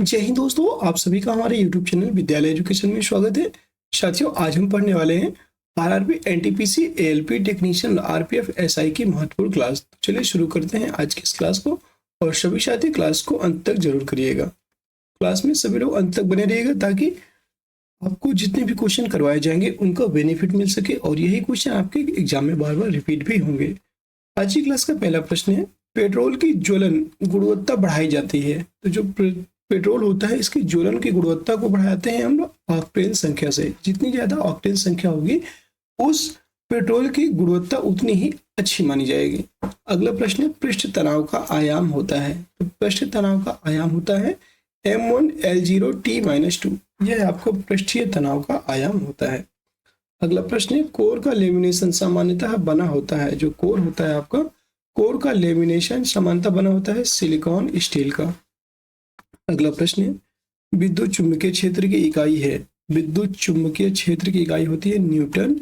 जय हिंद दोस्तों, आप सभी का हमारे YouTube चैनल विद्यालय एजुकेशन में स्वागत है। साथियों, आज हम पढ़ने वाले हैं RRB, NTPC, ALP technician, RPF, SI की महत्वपूर्ण क्लास। तो चलिए शुरू करते हैं आज की इस क्लास को और सभी साथी क्लास को अंत तक जरूर करिएगा। क्लास में सभी लोग अंत तक बने रहिएगा ताकि आपको जितने भी क्वेश्चन करवाए जाएंगे उनका बेनिफिट मिल सके और यही क्वेश्चन आपके एग्जाम में बार बार रिपीट भी होंगे। आज की क्लास का पहला प्रश्न है, पेट्रोल की ज्वलन गुणवत्ता बढ़ाई जाती है। तो जो पेट्रोल होता है, इसकी ज्वलन की गुणवत्ता को बढ़ाते हैं हम लोग ऑक्टेन संख्या से। जितनी ज्यादा ऑक्टेन संख्या होगी उस पेट्रोल की गुणवत्ता उतनी ही अच्छी मानी जाएगी। अगला प्रश्न है, पृष्ठ तनाव का आयाम होता है। तो पृष्ठ तनाव का आयाम होता है M1L0T-2। यह आपको पृष्ठीय तनाव का आयाम होता है। अगला प्रश्न है, कोर का लेमिनेशन सामान्यतः बना होता है। जो कोर होता है आपका, कोर का लेमिनेशन सामान्यतः बना होता है सिलिकॉन स्टील का। अगला प्रश्न है, विद्युत चुंबकीय क्षेत्र की इकाई है। विद्युत चुंबकीय क्षेत्र की इकाई होती है न्यूटन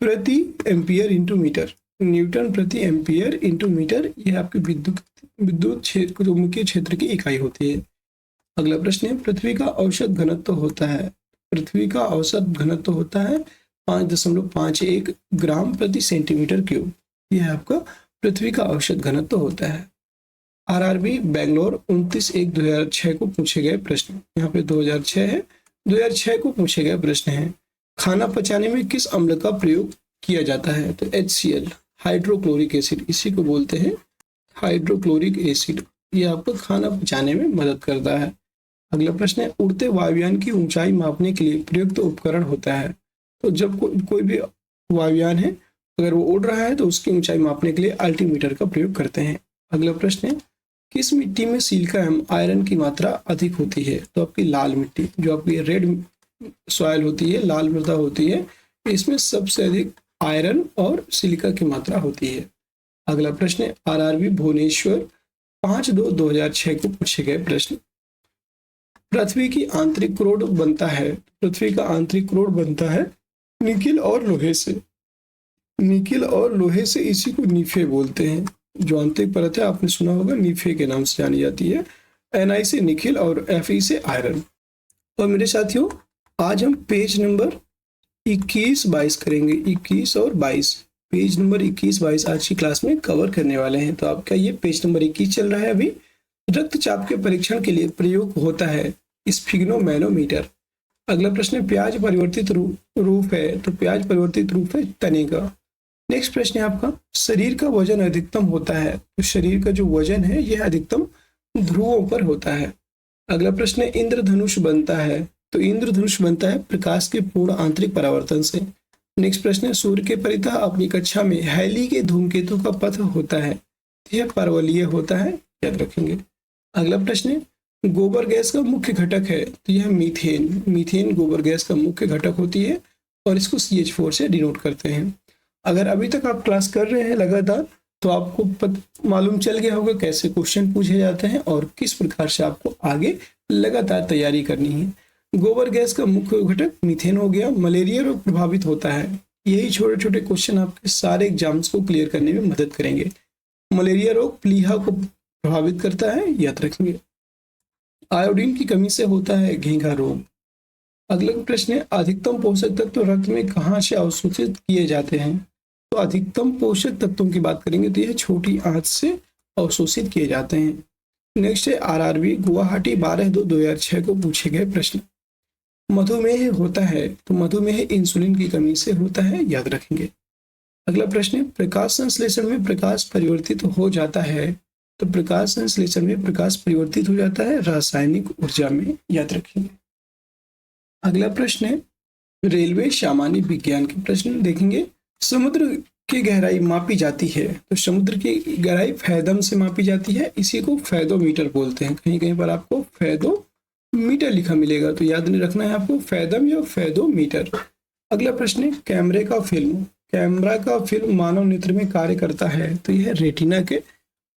प्रति एम्पियर इंटू मीटर। न्यूटन प्रति एम्पियर इंटू मीटर यह आपकी विद्युत चुंबकीय क्षेत्र की इकाई होती है। अगला प्रश्न है, पृथ्वी का औसत घनत्व होता है। पृथ्वी का औसत घनत्व होता है 5.51 ग्राम प्रति सेंटीमीटर क्यूब। यह आपका पृथ्वी का औसत घनत्व होता है। आरआरबी बेंगलोर 29/1/2006 को पूछे गए प्रश्न, यहाँ पे 2006 है, 2006 को पूछे गए प्रश्न है, खाना पचाने में किस अम्ल का प्रयोग किया जाता है। तो HCl, हाइड्रोक्लोरिक एसिड, इसी को बोलते हैं हाइड्रोक्लोरिक एसिड। ये आपको खाना पचाने में मदद करता है। अगला प्रश्न है, उड़ते वायुयान की ऊंचाई मापने के लिए प्रयुक्त उपकरण होता है। तो जब कोई भी वायुयान है, अगर वो उड़ रहा है तो उसकी ऊंचाई मापने के लिए अल्टीमीटर का प्रयोग करते हैं। अगला प्रश्न है, किस मिट्टी में सिलिका एवं आयरन की मात्रा अधिक होती है। तो आपकी लाल मिट्टी, जो आपकी रेड सॉइल होती है, लाल मृदा होती है, इसमें सबसे अधिक आयरन और सिलिका की मात्रा होती है। अगला प्रश्न है, आरआरबी भुवनेश्वर 5/2/2006 को पूछे गए प्रश्न, पृथ्वी की आंतरिक कोर बनता है। पृथ्वी का आंतरिक कोर बनता है निकिल और लोहे से। निकिल और लोहे से, इसी को नीफे बोलते हैं। जो आंतरिक परत है आपने सुना होगा, नीफे के नाम से जानी जाती है। Na से निकिल और Fe से आयरन। और मेरे साथियों, आज हम पेज नंबर 21-22 करेंगे। 21 और 22, पेज नंबर 21-22 आज की क्लास में कवर करने वाले हैं। तो आपका ये पेज नंबर 21 चल रहा है अभी। रक्तचाप के परीक्षण के लिए प्रयोग होता है स्फिग्नोमैनोमीटर। अगला प्रश्न है, प्याज परिवर्तित रूप है। तो प्याज परिवर्तित रूप है तने का। नेक्स्ट प्रश्न है आपका, शरीर का वजन अधिकतम होता है। तो शरीर का जो वजन है यह अधिकतम ध्रुवों पर होता है। अगला प्रश्न है, इंद्रधनुष बनता है। तो इंद्रधनुष बनता है प्रकाश के पूर्ण आंतरिक परावर्तन से। नेक्स्ट प्रश्न है, सूर्य के परितः अपनी कक्षा में हैली के धूमकेतु का पथ होता है। यह परवलयीय होता है, याद रखेंगे। अगला प्रश्न है, गोबर गैस का मुख्य घटक है। तो यह मीथेन। मीथेन गोबर गैस का मुख्य घटक होती है और इसको CH4 से डिनोट करते हैं। अगर अभी तक आप क्लास कर रहे हैं लगातार, तो आपको मालूम चल गया होगा कैसे क्वेश्चन पूछे जाते हैं और किस प्रकार से आपको आगे लगातार तैयारी करनी है। गोबर गैस का मुख्य घटक मीथेन हो गया। मलेरिया रोग प्रभावित होता है। यही छोटे छोटे क्वेश्चन आपके सारे एग्जाम्स को क्लियर करने में मदद करेंगे। मलेरिया रोग प्लीहा को प्रभावित करता है, याद रखेंगे। आयोडीन की कमी से होता है घेंघा रोग। अगला प्रश्न है, अधिकतम पोषक तत्व रक्त में कहाँ से अवशोषित किए जाते हैं। तो अधिकतम पोषक तत्वों की बात करेंगे तो यह छोटी आंत से अवशोषित किए जाते हैं। नेक्स्ट है, आरआरबी गुवाहाटी 12/2/2006 को पूछे गए प्रश्न, मधुमेह होता है। तो मधुमेह इंसुलिन की कमी से होता है, याद रखेंगे। अगला प्रश्न है, प्रकाश संश्लेषण में प्रकाश परिवर्तित हो जाता है। तो प्रकाश संश्लेषण में प्रकाश परिवर्तित हो जाता है रासायनिक ऊर्जा में, याद रखेंगे। अगला प्रश्न है, रेलवे सामान्य विज्ञान के प्रश्न देखेंगे। समुद्र की गहराई मापी जाती है। तो समुद्र की गहराई फैदम से मापी जाती है, इसी को फैदोमीटर बोलते हैं। कहीं कहीं पर आपको फैदोमीटर लिखा मिलेगा, तो याद नहीं रखना है आपको फैदम या फैदोमीटर। अगला प्रश्न है, कैमरा का फिल्म मानव नेत्र में कार्य करता है। तो यह रेटिना के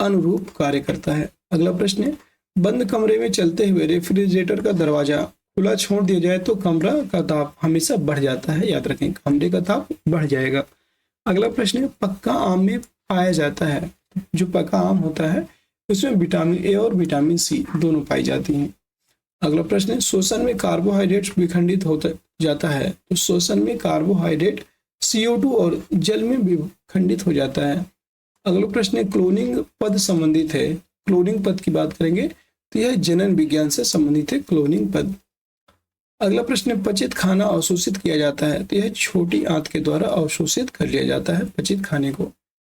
अनुरूप कार्य करता है। अगला प्रश्न है, बंद कमरे में चलते हुए रेफ्रिजरेटर का दरवाजा खुला छोड़ दिया जाए तो कमरा का ताप हमेशा बढ़ जाता है, याद रखें, कमरे का ताप बढ़ जाएगा। अगला प्रश्न है, पक्का आम में पाया जाता है। जो पक्का आम होता है उसमें विटामिन ए और विटामिन सी दोनों पाई जाती हैं। अगला प्रश्न है श्वसन में कार्बोहाइड्रेट विखंडित होता जाता है, तो श्वसन में कार्बोहाइड्रेट CO2 और जल में विखंडित हो जाता है। अगला प्रश्न है क्लोनिंग पद संबंधित है, क्लोनिंग पद की बात करेंगे तो यह जनन विज्ञान से संबंधित है क्लोनिंग पद। अगला प्रश्न है पचित खाना अवशोषित किया जाता है, तो यह छोटी आंत के द्वारा अवशोषित कर लिया जाता है पचित खाने को।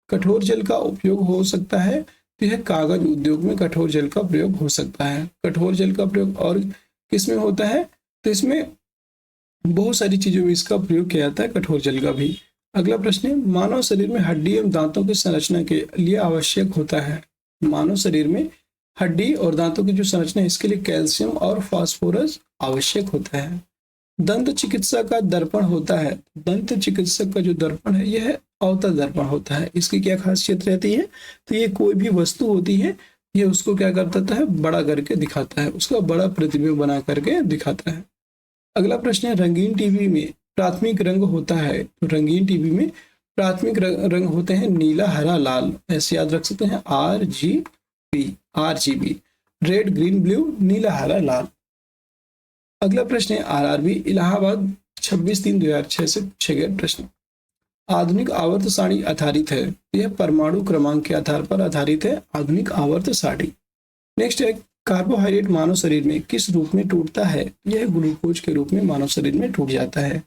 कठोर जल का उपयोग हो सकता है, तो यह कागज उद्योग में कठोर जल का प्रयोग हो सकता है। कठोर जल का प्रयोग और किस में होता है, तो इसमें बहुत सारी चीजों में इसका प्रयोग किया जाता है, कठोर जल का भी। अगला प्रश्न है मानव शरीर में हड्डी एवं दांतों की संरचना के लिए आवश्यक होता है। मानव शरीर में हड्डी और दांतों की जो संरचना है इसके लिए कैल्शियम और फास्फोरस आवश्यक होता है। दंत चिकित्सा का दर्पण होता है, दंत चिकित्सक का जो दर्पण है यह अवतल दर्पण होता है। इसकी क्या खासियत रहती है, तो ये कोई भी वस्तु होती है ये उसको क्या करता है, बड़ा करके दिखाता है, उसका बड़ा प्रतिबिंब बना करके दिखाता है। अगला प्रश्न है रंगीन टीवी में प्राथमिक रंग होता है, तो रंगीन टीवी में प्राथमिक रंग होते हैं नीला, हरा, लाल, ऐसे याद रख सकते हैं RGB, रेड, ग्रीन, ब्लू, नीला, हरा, लाल। अगला प्रश्न है RRB इलाहाबाद 26/3/2006 से पूछे गए प्रश्न। आधुनिक आवर्त सारणी आधारित है, यह परमाणु क्रमांक के आधार पर आधारित है आधुनिक आवर्त सारणी। नेक्स्ट है कार्बोहाइड्रेट मानव शरीर में किस रूप में टूटता है, यह ग्लूकोज के रूप में मानव शरीर में टूट जाता है।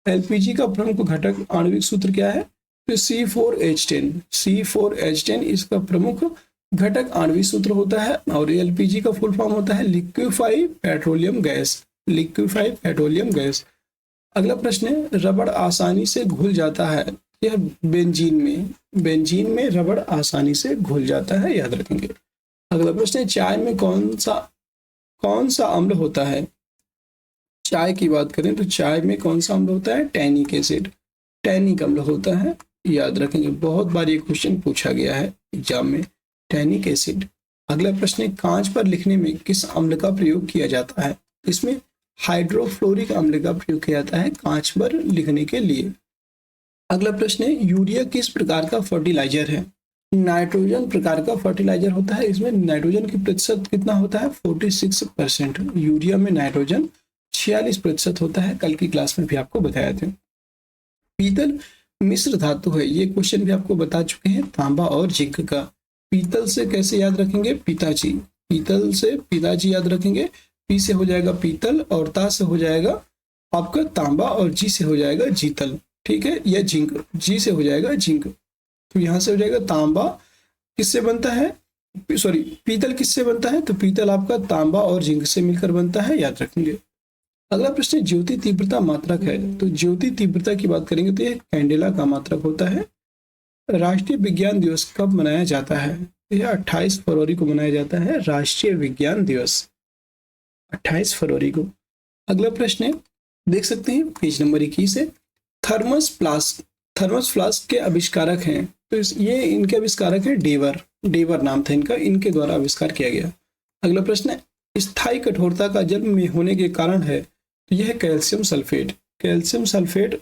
LPG का प्रमुख घटक आणविक सूत्र क्या है, तो C4H10 इसका प्रमुख घटक आणविक सूत्र होता है और LPG का फुल फॉर्म होता है लिक्विफाइड पेट्रोलियम गैस। अगला प्रश्न है रबड़ आसानी से घुल जाता है, यह बेंजीन में रबड़ आसानी से घुल जाता है, याद रखेंगे। अगला प्रश्न है चाय में कौन सा अम्ल होता है। चाय की बात करें तो चाय में कौन सा अम्ल होता है, टैनिक एसिड, टैनिक अम्ल होता है, याद रखेंगे। बहुत बार ये क्वेश्चन पूछा गया है एग्जाम में, टैनिक एसिड। अगला प्रश्न है कांच पर लिखने में किस अम्ल का प्रयोग किया जाता है, इसमें हाइड्रोफ्लोरिक अम्ल का प्रयोग किया जाता है कांच पर लिखने के लिए। अगला प्रश्न है यूरिया किस प्रकार का फर्टिलाइजर है, नाइट्रोजन प्रकार का फर्टिलाइजर होता है। इसमें नाइट्रोजन की प्रतिशत कितना होता है, 46%। यूरिया में नाइट्रोजन 46% होता है, कल की क्लास में भी आपको बताया था। पीतल मिश्र धातु है, ये क्वेश्चन भी आपको बता चुके हैं, तांबा और जिंक का। पीतल से कैसे याद रखेंगे, पिताजी, पीतल से पिताजी याद रखेंगे। पी से हो जाएगा पीतल और ता से हो जाएगा आपका तांबा और जी से हो जाएगा जीतल, ठीक है, या जिंक, जी से हो जाएगा जिंक। तो यहाँ से हो जाएगा तांबा किससे बनता है, सॉरी पीतल किससे बनता है, तो पीतल आपका तांबा और जिंक से मिलकर बनता है, याद रखेंगे। अगला प्रश्न ज्योति तीव्रता मात्रक है, तो ज्योति तीव्रता की बात करेंगे तो यह कैंडेला का मात्रक होता है। राष्ट्रीय विज्ञान दिवस कब मनाया जाता है, यह 28 फरवरी को मनाया जाता है, राष्ट्रीय विज्ञान दिवस 28 फरवरी को। अगला प्रश्न है देख सकते हैं पेज नंबर 21 है, थर्मस फ्लास्क के आविष्कारक हैं, तो ये इनके आविष्कारक है डेवर नाम था इनका, इनके द्वारा आविष्कार किया गया। अगला प्रश्न है स्थायी कठोरता का जल में होने के कारण है, तो यह कैल्शियम सल्फेट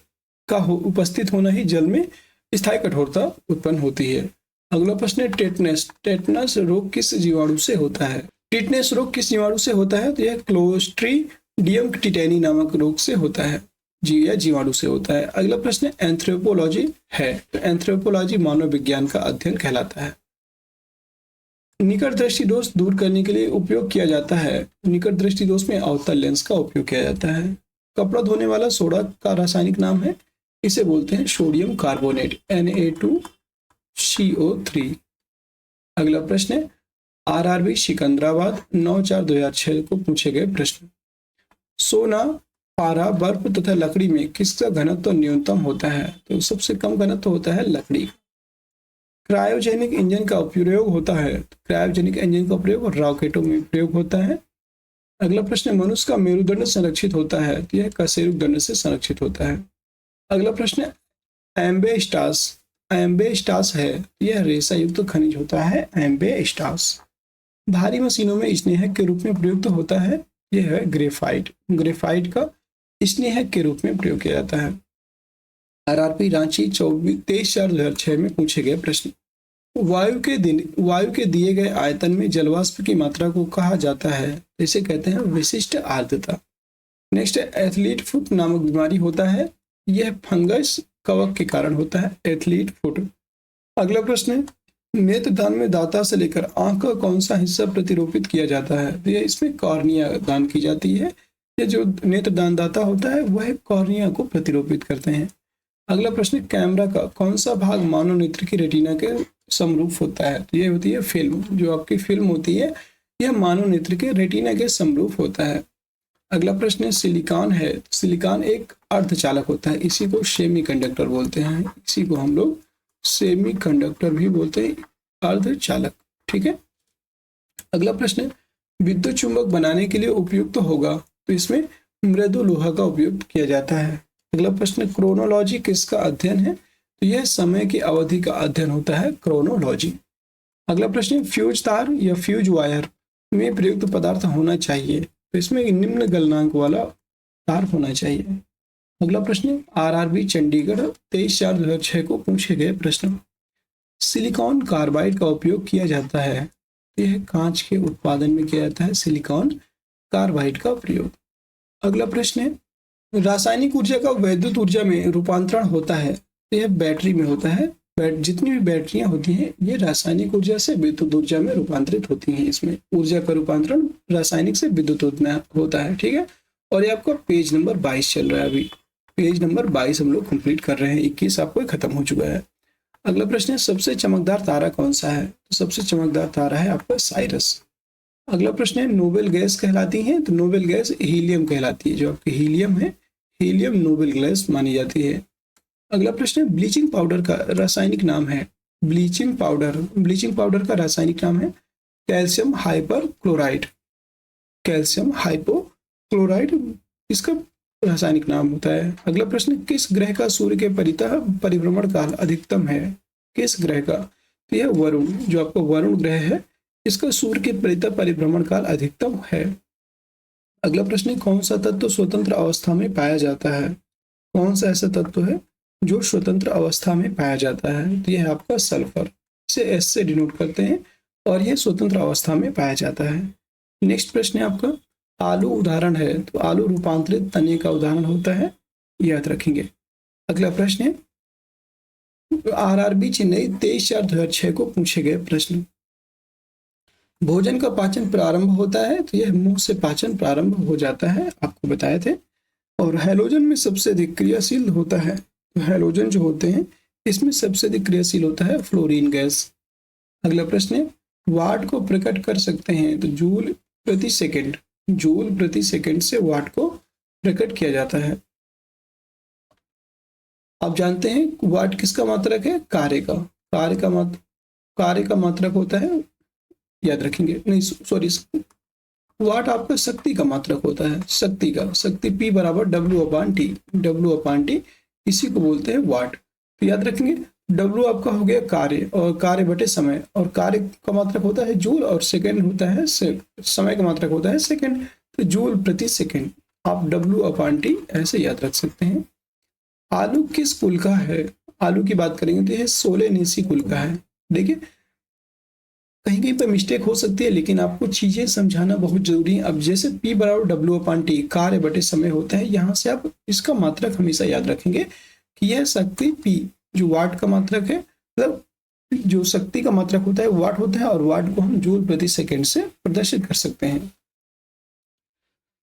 का उपस्थित होना ही जल में स्थायी कठोरता उत्पन्न होती है। अगला प्रश्न है टेटनस रोग किस जीवाणु से होता है, टिटनेस रोग किस जीवाणु से होता है, तो यह क्लोस्ट्रीडियम टिटेनी नामक रोग से होता है, या जीवाणु से होता है। अगला प्रश्न एंथ्रोपोलॉजी है, तो एंथ्रोपोलॉजी मानव विज्ञान का अध्ययन कहलाता है। निकट दृष्टि दोष दूर करने के लिए उपयोग किया जाता है, निकट दृष्टि दोष में अवतल लेंस का उपयोग किया जाता है। कपड़ा धोने वाला सोडा का रासायनिक नाम है, इसे बोलते हैं सोडियम कार्बोनेट Na2CO3। अगला प्रश्न है RRB सिकंदराबाद 9/4/2006 को पूछे गए प्रश्न। सोना, पारा, बर्फ तथा लकड़ी में किसका घनत्व न्यूनतम होता है, तो सबसे कम घनत्व होता है लकड़ी। क्रायोजेनिक इंजन का प्रयोग होता है, क्रायोजेनिक इंजन का प्रयोग रॉकेटों में प्रयोग होता है। अगला प्रश्न मनुष्य का मेरुदंड संरक्षित होता है, तो यह कशेरुक दंड से संरक्षित होता है। अगला प्रश्न एम्बेस्टास है, यह रेशा युक्त खनिज होता है एम्बेस्टास। भारी मशीनों में स्नेहक के रूप में प्रयुक्त होता है, यह है ग्रेफाइट का स्नेहक के रूप में प्रयोग किया जाता है। RRB रांची 23/4/2006 में पूछे गए प्रश्न। वायु के दिए गए आयतन में जलवाष्प की मात्रा को कहा जाता है, इसे कहते हैं विशिष्ट आर्द्रता। नेक्स्ट है एथलीट फुट नामक बीमारी होता है, यह फंगस कवक के कारण होता है, एथलीट फुट। अगला प्रश्न है नेत्रदान में दाता से लेकर आंख का कौन सा हिस्सा प्रतिरोपित किया जाता है, तो यह इसमें कॉर्निया दान की जाती है। ये जो नेत्रदान दाता होता है वह कॉर्निया को प्रतिरोपित करते हैं। अगला प्रश्न कैमरा का कौन सा भाग मानव नेत्र की रेटिना के समरूप होता है, तो ये होती है फिल्म। जो आपकी फिल्म होती है यह मानव नेत्र के रेटिना के समरूप होता है। अगला प्रश्न सिलिकॉन है, सिलिकॉन एक अर्धचालक होता है, इसी को सेमी कंडक्टर बोलते हैं, इसी को हम लोग सेमी कंडक्टर भी बोलते हैं, अर्धचालक। ठीक है। अगला प्रश्न विद्युत चुंबक बनाने के लिए उपयुक्त होगा, तो इसमें मृदु लोहा का उपयोग किया जाता है। अगला प्रश्न क्रोनोलॉजी किसका अध्ययन है, तो यह समय की अवधि का अध्ययन होता है, क्रोनोलॉजी। अगला प्रश्न फ्यूज तार या फ्यूज वायर में प्रयुक्त पदार्थ होना चाहिए, तो इसमें निम्न गलनांक वाला तार होना चाहिए। अगला प्रश्न आरआरबी चंडीगढ़ 23/4/2006 को पूछे गए प्रश्न सिलिकॉन कार्बाइड का उपयोग किया जाता है, यह कांच के उत्पादन में किया जाता है, सिलिकॉन कार्बाइड का प्रयोग। अगला प्रश्न है रासायनिक ऊर्जा का वैद्युत ऊर्जा में रूपांतरण होता है, तो यह बैटरी में होता है। जितनी भी बैटरियां होती हैं ये रासायनिक ऊर्जा से विद्युत ऊर्जा में रूपांतरित होती हैं, इसमें ऊर्जा का रूपांतरण रासायनिक से विद्युत में होता है। ठीक है। और ये आपका पेज नंबर 22 चल रहा है, अभी पेज नंबर 22 हम लोग कंप्लीट कर रहे हैं, 21 आपको खत्म हो चुका है। अगला प्रश्न है सबसे चमकदार तारा कौन सा है, तो सबसे चमकदार तारा है आपका साइरस। अगला प्रश्न है नोबेल गैस कहलाती है, तो नोबेल गैस हीलियम कहलाती है, जो आपकी हीलियम है, हीलियम नोबेल गैस मानी जाती है। अगला प्रश्न है ब्लीचिंग पाउडर का रासायनिक नाम है, ब्लीचिंग पाउडर का रासायनिक नाम है कैल्शियम हाइपरक्लोराइड, कैल्शियम हाइपोक्लोराइड इसका रासायनिक नाम होता है। अगला प्रश्न किस ग्रह का सूर्य के परितः परिभ्रमण काल अधिकतम है, किस ग्रह का, तो यह वरुण, जो आपका वरुण ग्रह है इसका सूर्य के परितः परिभ्रमण काल अधिकतम है। अगला प्रश्न कौन सा तत्व स्वतंत्र अवस्था में पाया जाता है, कौन सा ऐसा तत्व है जो स्वतंत्र अवस्था में पाया जाता है, तो यह है आपका सल्फर, इसे एस से डिनोट करते हैं और यह स्वतंत्र अवस्था में पाया जाता है। नेक्स्ट प्रश्न है आपका आलू उदाहरण है, तो आलू रूपांतरित तने का उदाहरण होता है, याद रखेंगे। अगला प्रश्न है आरआरबी चेन्नई 23/4/2006 को पूछे गए प्रश्न भोजन का पाचन प्रारंभ होता है, तो यह मुंह से पाचन प्रारंभ हो जाता है, आपको बताए थे। और हैलोजन में सबसे अधिक क्रियाशील होता है, तो हैलोजन जो होते हैं इसमें सबसे अधिक क्रियाशील होता है फ्लोरीन गैस। अगला प्रश्न है वाट को प्रकट कर सकते हैं, तो जूल प्रति सेकंड से वाट को प्रकट किया जाता है। आप जानते हैं वाट किसका मात्रक है, कार्य का मात्रक होता है, याद रखेंगे, नहीं सॉरी, वाट आपका शक्ति का मात्रक होता है, शक्ति P बराबर W/T, इसी को बोलते हैं वाट। तो याद रखेंगे W आपका हो गया कार्य, और कार्य बटे समय, और कार्य का मात्रक होता है जूल, और सेकंड होता है समय का मात्रक होता है सेकंड, तो जूल प्रति सेकंड, आप W/T ऐसे याद रख सकते हैं। आलू किस कुल का है, आलू की बात करेंगे तो यह सोलेनेसी कुल का है। देखिए कहीं कहीं पर मिस्टेक हो सकती है, लेकिन आपको चीजें समझाना बहुत जरूरी है। अब जैसे P बराबर W/T कार्य बटे समय होता है, यहाँ से आप इसका मात्रक हमेशा याद रखेंगे कि यह शक्ति P जो वाट का मात्रक है, मतलब जो शक्ति का मात्रक होता है वाट होता है, और वाट को हम जूल प्रति सेकंड से प्रदर्शित कर सकते हैं।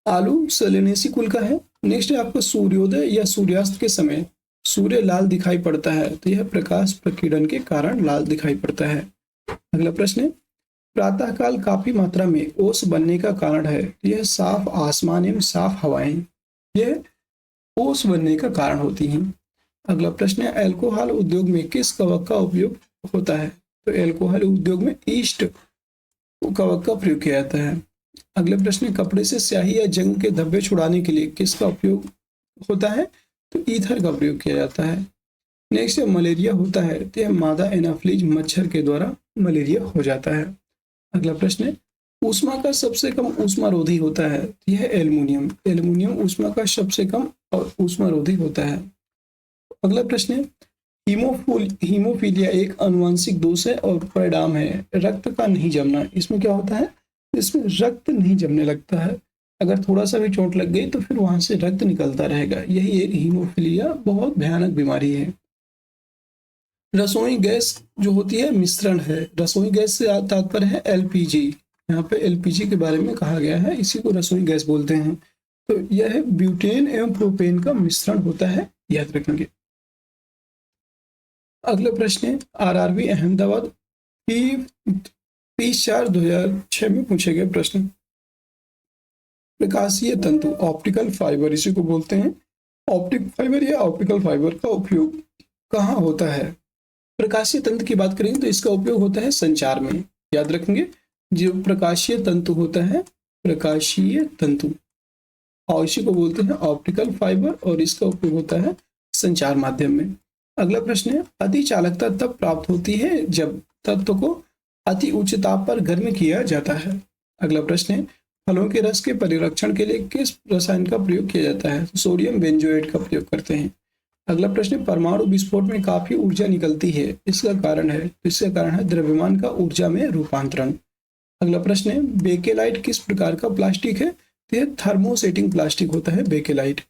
आलू सोलेनेसी कुल का है। नेक्स्ट है आपका सूर्योदय या सूर्यास्त के समय सूर्य लाल दिखाई पड़ता है, तो यह प्रकाश प्रकीर्णन के कारण लाल दिखाई पड़ता है। अगला प्रश्न है प्रातःकाल काफी मात्रा में ओस बनने का कारण है, यह साफ आसमान एवं साफ हवाएं, यह ओस बनने का कारण होती हैं। अगला प्रश्न है अल्कोहल उद्योग में किस कवक का उपयोग होता है, तो अल्कोहल उद्योग में ईस्ट कवक का प्रयोग किया जाता है। अगले प्रश्न कपड़े से स्याही या जंग के धब्बे छुड़ाने के लिए किसका उपयोग होता है, तो ईथर का प्रयोग किया जाता है। नेक्स्ट मलेरिया होता है, तो यह मादा एनाफ्लीज मच्छर के द्वारा मलेरिया हो जाता है। अगला प्रश्न है ऊष्मा का सबसे कम ऊष्मारोधी होता है, तो यह एल्युमिनियम ऊष्मा का सबसे कम और ऊष्मारोधी होता है। अगला प्रश्न है हीमोफीलिया एक आनुवंशिक दोष है और परिणाम है रक्त का नहीं जमना। इसमें क्या होता है, इसमें रक्त नहीं जमने लगता है। अगर थोड़ा सा भी चोट लग गई तो फिर वहां से रक्त निकलता रहेगा। यही एक हीमोफीलिया बहुत भयानक बीमारी है। रसोई गैस जो होती है मिश्रण है। रसोई गैस से तात्पर्य है एलपीजी। यहाँ पे एलपीजी के बारे में कहा गया है, इसी को रसोई गैस बोलते हैं। तो यह ब्यूटेन एवं प्रोपेन का मिश्रण होता है, याद रखेंगे। अगला प्रश्न है आरआरबी अहमदाबाद की 30/4/2006 में पूछे गए प्रश्न। प्रकाशीय तंतु ऑप्टिकल फाइबर इसी को बोलते हैं। ऑप्टिक फाइबर या ऑप्टिकल फाइबर का उपयोग कहाँ होता है? प्रकाशीय तंतु की बात करेंगे तो इसका उपयोग होता है संचार में, याद रखेंगे। जो प्रकाशीय तंतु होता है, प्रकाशीय तंतु, और इसी को बोलते हैं ऑप्टिकल फाइबर, और इसका उपयोग होता है संचार माध्यम में। अगला प्रश्न है अति चालकता तब प्राप्त होती है जब तत्व को अति उच्च ताप पर गर्म किया जाता है। अगला प्रश्न है फलों के रस के परिरक्षण के लिए किस रसायन का प्रयोग किया जाता है? सोडियम बेंजोएट का प्रयोग करते हैं। अगला प्रश्न है परमाणु विस्फोट में काफी ऊर्जा निकलती है, इसका कारण है? तो इसका कारण है द्रव्यमान का ऊर्जा में रूपांतरण। अगला प्रश्न है बेकेलाइट किस प्रकार का प्लास्टिक है? तो यह थर्मोसेटिंग प्लास्टिक होता है बेकेलाइट।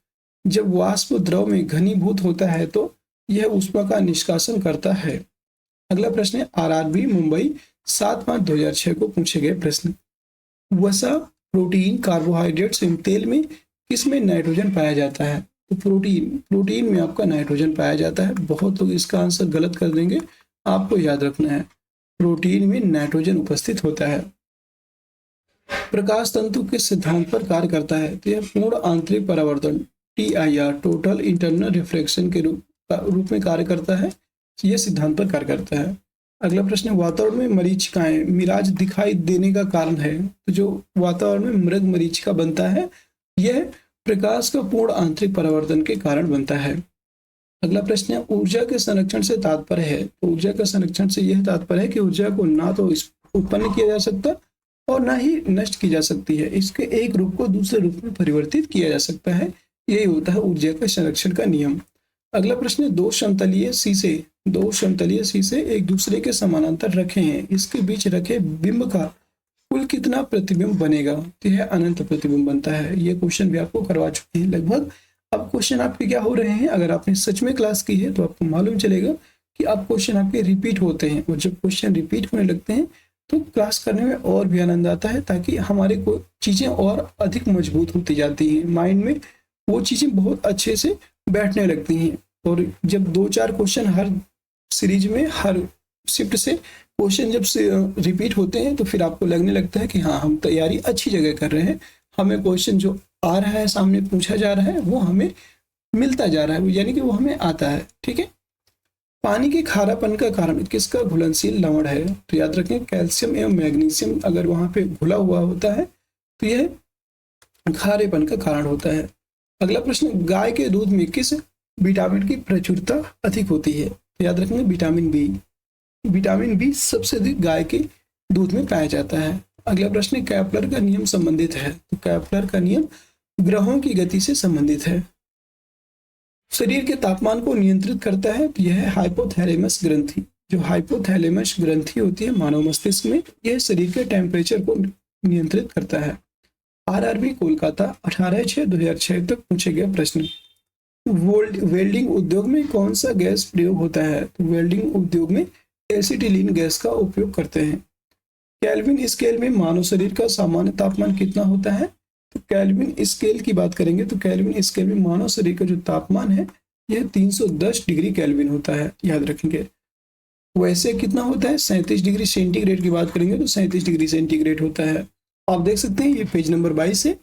जब वाष्प द्रव में घनीभूत होता है तो यह ऊष्मा का निष्कासन करता है। अगला प्रश्न है आरआरबी मुंबई 7/5/2006 को पूछे गए प्रश्न। वसा, प्रोटीन, कार्बोहाइड्रेट्स एवं तेल में किसमें नाइट्रोजन पाया जाता है? तो प्रोटीन में आपका नाइट्रोजन पाया जाता है। बहुत लोग इसका आंसर गलत कर देंगे, आपको याद रखना है प्रोटीन में नाइट्रोजन उपस्थित होता है। प्रकाश तंतु किस सिद्धांत पर कार्य करता है? तो यह पूर्ण आंतरिक परावर्तन TIR टोटल इंटरनल रिफ्लेक्शन के रूप में कार्य करता है। यह सिद्धांत पर कार्य करता है। अगला प्रश्न है वातावरण में मरीचिकाएं मिराज दिखाई देने का कारण है? तो जो वातावरण में मृग मरीचिका बनता है यह प्रकाश का पूर्ण आंतरिक परावर्तन के कारण बनता है। अगला प्रश्न है ऊर्जा के संरक्षण से तात्पर्य है? तो ऊर्जा का संरक्षण से यह तात्पर्य है कि ऊर्जा को ना तो उत्पन्न किया जा सकता और ना ही नष्ट की जा सकती है, इसके एक रूप को दूसरे रूप में परिवर्तित किया जा सकता है। यही होता है ऊर्जा के संरक्षण का नियम। अगला प्रश्न है दो समतलीय शीशे एक दूसरे के समानांतर रखे हैं, इसके बीच रखे बिंब का कुल कितना प्रतिबिंब बनेगा? तो यह अनंत प्रतिबिंब बनता है। ये क्वेश्चन भी आपको करवा चुके हैं लगभग। अब क्वेश्चन आपके क्या हो रहे हैं, अगर आपने सच में क्लास की है तो आपको मालूम चलेगा कि अब क्वेश्चन आपके रिपीट होते हैं, और जब क्वेश्चन रिपीट होने लगते हैं तो क्लास करने में और भी आनंद आता है, ताकि हमारे को चीज़ें और अधिक मजबूत होती जाती हैं, माइंड में वो चीज़ें बहुत अच्छे से बैठने लगती हैं। और जब 2-4 क्वेश्चन हर सीरीज में, हर शिफ्ट से क्वेश्चन जब से रिपीट होते हैं तो फिर आपको लगने लगता है कि हाँ हम तैयारी अच्छी जगह कर रहे हैं, हमें क्वेश्चन जो आ रहा है सामने पूछा जा रहा है वो हमें मिलता जा रहा है, यानी कि वो हमें आता है। ठीक है। पानी के खारापन का कारण किसका घुलनशील लवण है? तो याद रखें कैल्शियम एवं मैग्नीशियम अगर वहां पे घुला हुआ होता है तो यह खारेपन का कारण होता है। अगला प्रश्न गाय के दूध में किस विटामिन की प्रचुरता अधिक होती है? तो याद रखेंगे विटामिन बी सबसे अधिक गाय के दूध में पाया जाता है। अगला प्रश्न कैपलर का नियम संबंधित है? तो कैपलर का नियम ग्रहों की गति से संबंधित है। शरीर के तापमान को नियंत्रित करता है तो यह हाइपोथैलेमस ग्रंथि। जो हाइपोथैलेमस ग्रंथि होती है मानव मस्तिष्क में, यह शरीर के टेम्परेचर को नियंत्रित करता है। आरआरबी कोलकाता 18/6/2006 तक पूछे गए प्रश्न। वेल्डिंग उद्योग में कौन सा गैस प्रयोग होता है? तो वेल्डिंग उद्योग में एसिटिलीन गैस का उपयोग करते हैं। केल्विन स्केल में मानव शरीर का सामान्य तापमान कितना होता है? तो केल्विन स्केल की बात करेंगे तो केल्विन स्केल में मानव शरीर का जो तापमान है यह 310 डिग्री केल्विन होता है, याद रखेंगे। वैसे कितना होता है? 37 डिग्री सेंटीग्रेड की बात करेंगे तो 37 डिग्री सेंटीग्रेड होता है। आप देख सकते हैं ये पेज नंबर 22 है।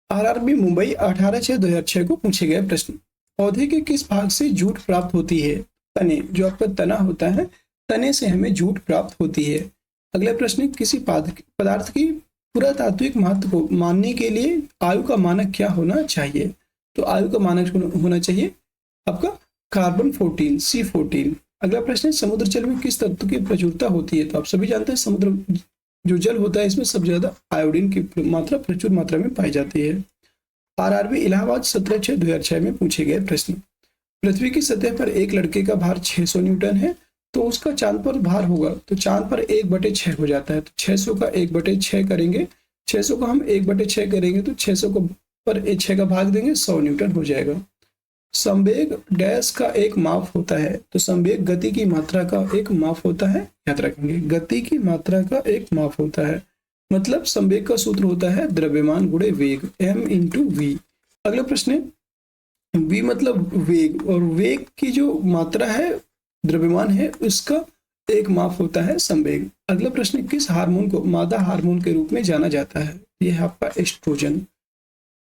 आरआरबी मुंबई 18/6/2006 को पूछे गए प्रश्न। पौधे के किस भाग से जूट प्राप्त होती है? तने, जो आपका तना होता है, तने से हमें जूट प्राप्त होती है। अगला प्रश्न किसी पदार्थ की पुरातात्विक महत्व को मानने के लिए आयु का मानक क्या होना चाहिए? तो आयु का मानक होना चाहिए आपका कार्बन 14 C14। अगला प्रश्न समुद्र जल में किस तत्व की प्रचुरता होती है? तो आप सभी जानते हैं समुद्र जो जल होता है इसमें सबसे ज्यादा आयोडीन की मात्रा प्रचुर मात्रा में पाई जाती है। आरआरबी इलाहाबाद 17/6/2006 में पूछे गए प्रश्न। पृथ्वी की सतह पर एक लड़के का भार 600 न्यूटन है, तो उसका चांद पर भार होगा, तो चांद पर 1/6 हो जाता है। तो 600 का 1/6 करेंगे, 600 का हम 1/6 करेंगे तो 600 को पर 6 का भाग देंगे, 100 न्यूटन हो जाएगा। संवेग डैश का एक माप होता है, तो संवेग गति की मात्रा का एक माप होता है, याद रखेंगे गति की मात्रा का एक माप होता है। मतलब संवेग का सूत्र होता है द्रव्यमान गुणे वेग, m/v। अगला प्रश्न है, v मतलब वेग, और वेग की जो मात्रा है द्रव्यमान है उसका एक माप होता है संवेग। अगला प्रश्न, किस हार्मोन को मादा हार्मोन के रूप में जाना जाता है? यह है आपका एस्ट्रोजन।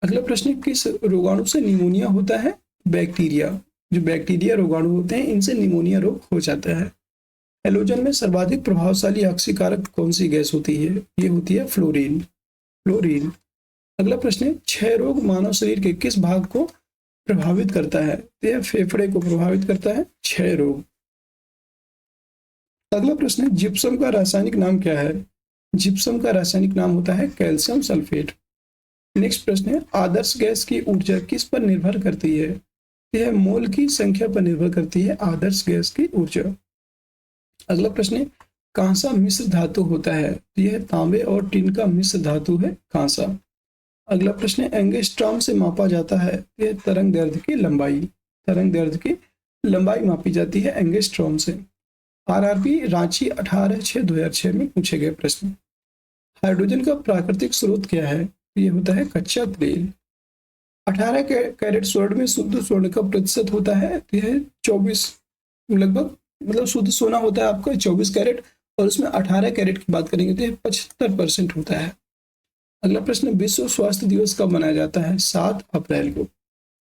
अगला प्रश्न, किस रोगाणु से निमोनिया होता है? बैक्टीरिया। जो बैक्टीरिया रोगाणु होते हैं इनसे निमोनिया रोग हो जाता है। हेलोजन में सर्वाधिक प्रभावशाली ऑक्सीकारक कौन सी गैस होती है? ये होती है फ्लोरीन। फ्लोरीन। अगला प्रश्न है, क्षय रोग मानव शरीर के किस भाग को प्रभावित करता है? यह फेफड़े को प्रभावित करता है क्षय रोग। अगला प्रश्न है, जिप्सम का रासायनिक नाम क्या है? जिप्सम का रासायनिक नाम होता है कैल्शियम सल्फेट। नेक्स्ट प्रश्न है, आदर्श गैस की ऊर्जा किस पर निर्भर करती है? यह मोल की संख्या पर निर्भर करती है आदर्श गैस की ऊर्जा। अगला प्रश्न है, कांसा मिश्र धातु होता है? यह तांबे और टिन का मिश्र धातु है कांसा। अगला प्रश्न है, एंगस्ट्रॉम से मापा जाता है? यह तरंग दैर्ध्य की लंबाई, तरंग दैर्ध्य की लंबाई मापी जाती है एंगस्ट्रॉम से। आरआरबी रांची 18/6/2006 में पूछे गए प्रश्न। हाइड्रोजन का प्राकृतिक स्रोत क्या है? यह होता है कच्चा तेल। 18 कैरेट स्वर्ण में शुद्ध स्वर्ण का प्रतिशत होता है, यह 24 लगभग, मतलब शुद्ध सोना होता है आपका 24 कैरेट, और उसमें 18 कैरेट की बात करेंगे तो यह 75% होता है। अगला प्रश्न, विश्व स्वास्थ्य दिवस कब मनाया जाता है? 7 अप्रैल को।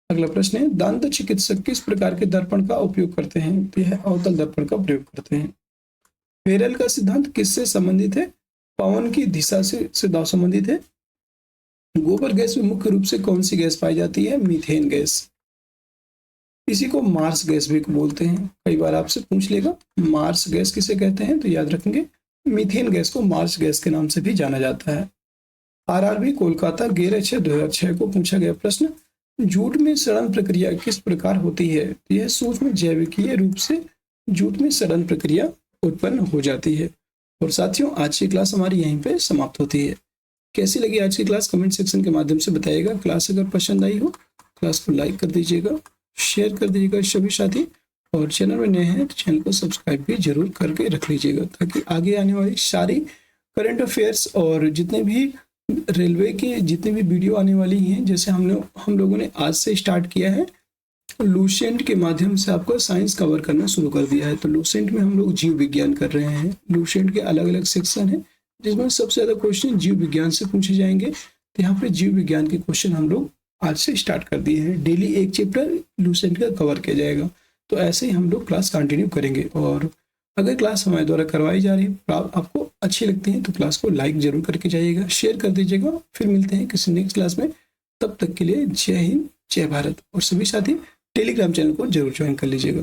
अगला प्रश्न है, दंत चिकित्सक किस प्रकार के दर्पण का उपयोग करते हैं? तो यह अवतल दर्पण का प्रयोग करते हैं। फेरेल का सिद्धांत किससे संबंधित है? पवन की दिशा से संबंधित है। गोबर गैस में मुख्य रूप से कौन सी गैस पाई जाती है? Methane gas. इसी को मार्स गैस भी बोलते हैं, कई बार आपसे पूछ लेगा मार्स गैस किसे कहते हैं, तो याद रखेंगे मीथेन गैस को मार्स गैस के नाम से भी जाना जाता है। आरआरबी कोलकाता 11/6/2006 को पूछा गया प्रश्न, जूट में सड़न प्रक्रिया किस प्रकार होती है? यह सूक्ष्म जैविकीय रूप से जूट में सड़न प्रक्रिया उत्पन्न हो जाती है। और साथियों, आज की क्लास हमारी यहीं पे समाप्त होती है। कैसी लगी आज की क्लास कमेंट सेक्शन के माध्यम से बताइएगा। क्लास अगर पसंद आई हो क्लास को लाइक कर दीजिएगा, शेयर कर दीजिएगा सभी साथी, और चैनल में नए हैं तो चैनल को सब्सक्राइब भी जरूर करके रख लीजिएगा, ताकि आगे आने वाली सारी करंट अफेयर्स और जितने भी रेलवे के जितने भी वीडियो आने वाली हैं, जैसे हम लोगों ने आज से स्टार्ट किया है लूसेंट के माध्यम से आपको साइंस कवर करना शुरू कर दिया है। तो लूसेंट में हम लोग जीव विज्ञान कर रहे हैं। लूसेंट के अलग अलग सेक्शन हैं जिसमें सबसे ज़्यादा क्वेश्चन जीव विज्ञान से पूछे जाएंगे। तो यहाँ पे जीव विज्ञान के क्वेश्चन हम लोग आज से स्टार्ट कर दिए हैं। डेली एक चैप्टर लूसेंट का कवर किया जाएगा। तो ऐसे ही हम लोग क्लास कंटिन्यू करेंगे। और अगर क्लास हमारे द्वारा करवाई जा रही है आपको अच्छी लगती है तो क्लास को लाइक जरूर करके जाइएगा, शेयर कर दीजिएगा। फिर मिलते हैं किसी नेक्स्ट क्लास में, तब तक के लिए जय हिंद जय भारत। और सभी साथी टेलीग्राम चैनल को जरूर ज्वाइन कर लीजिएगा।